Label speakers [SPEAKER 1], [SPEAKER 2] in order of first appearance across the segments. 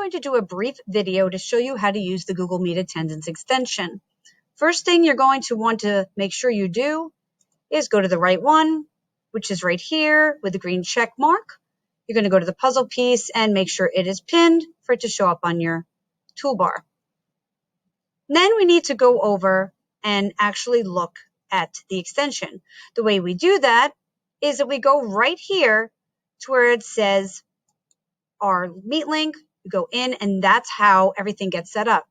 [SPEAKER 1] going to do a brief video to show you how to use the Google Meet attendance extension. First thing you're going to want to make sure you do is go to the right one, which is right here with the green check mark. You're going to go to the puzzle piece and make sure it is pinned for it to show up on your toolbar. Then we need to go over and actually look at the extension. The way we do that is that we go right here to where it says our Meet link, you go in, and that's how everything gets set up.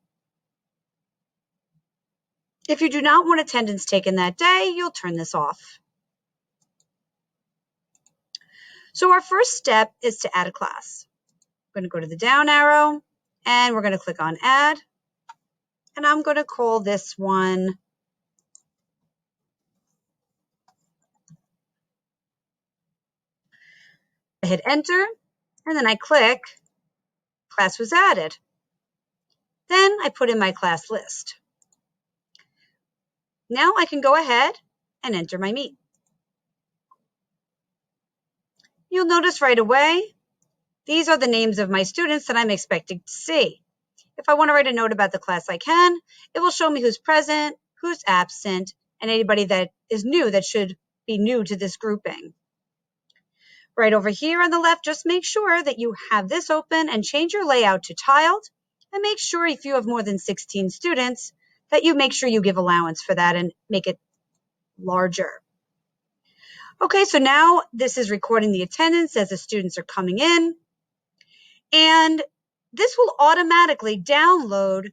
[SPEAKER 1] If you do not want attendance taken that day, you'll turn this off. So our first step is to add a class. We're going to go to the down arrow, and we're going to click on Add. And I'm going to call this one I hit Enter, and then I click Class was added. Then I put in my class list. Now I can go ahead and enter my Meet. You'll notice right away, these are the names of my students that I'm expecting to see. If I want to write a note about the class, I can. It will show me who's present, who's absent, and anybody that is new that should be new to this grouping. Right over here on the left, just make sure that you have this open and change your layout to tiled, and make sure if you have more than 16 students that you make sure you give allowance for that and make it larger. Okay, so now this is recording the attendance as the students are coming in, and this will automatically download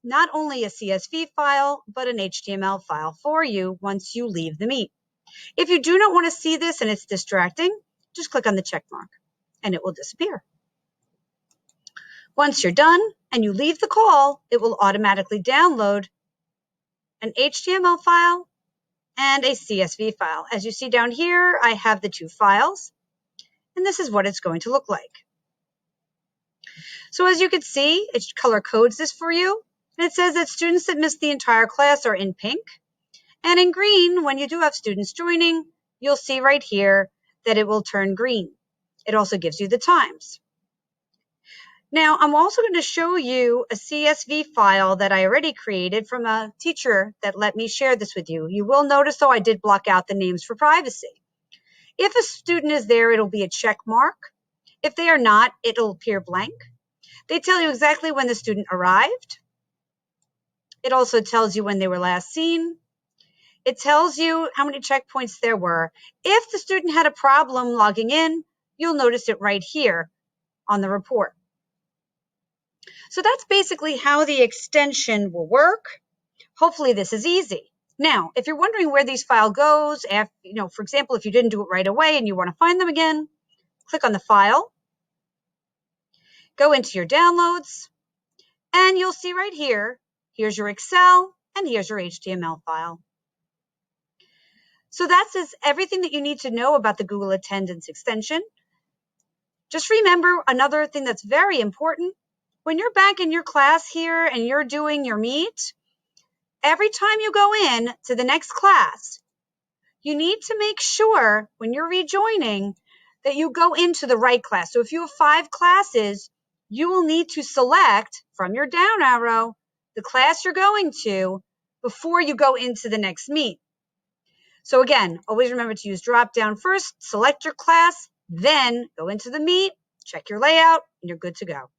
[SPEAKER 1] not only a CSV file, but an HTML file for you once you leave the Meet. If you do not want to see this and it's distracting, just click on the check mark and it will disappear. Once you're done and you leave the call, it will automatically download an HTML file and a CSV file. As you see down here, I have the two files, and this is what it's going to look like. So as you can see, it color codes this for you, and it says that students that missed the entire class are in pink, and in green, when you do have students joining, you'll see right here that it will turn green. It also gives you the times. Now, I'm also going to show you a CSV file that I already created from a teacher that let me share this with you. You will notice, though, I did block out the names for privacy. If a student is there, it'll be a check mark. If they are not, it'll appear blank. They tell you exactly when the student arrived. It also tells you when they were last seen. It tells you how many checkpoints there were. If the student had a problem logging in, you'll notice it right here on the report. So that's basically how the extension will work. Hopefully this is easy. Now, if you're wondering where these file goes, for example, if you didn't do it right away and you want to find them again, click on the file, go into your downloads, and you'll see right here, here's your Excel and here's your HTML file. So that's everything that you need to know about the Google Attendance extension. Just remember another thing that's very important. When you're back in your class here and you're doing your Meet, every time you go in to the next class, you need to make sure when you're rejoining that you go into the right class. So if you have 5 classes, you will need to select from your down arrow the class you're going to before you go into the next Meet. So again, always remember to use drop down first, select your class, then go into the Meet, check your layout, and you're good to go.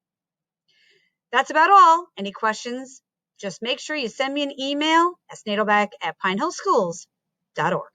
[SPEAKER 1] That's about all. Any questions? Just make sure you send me an email at snadelbeck@pinehillschools.org.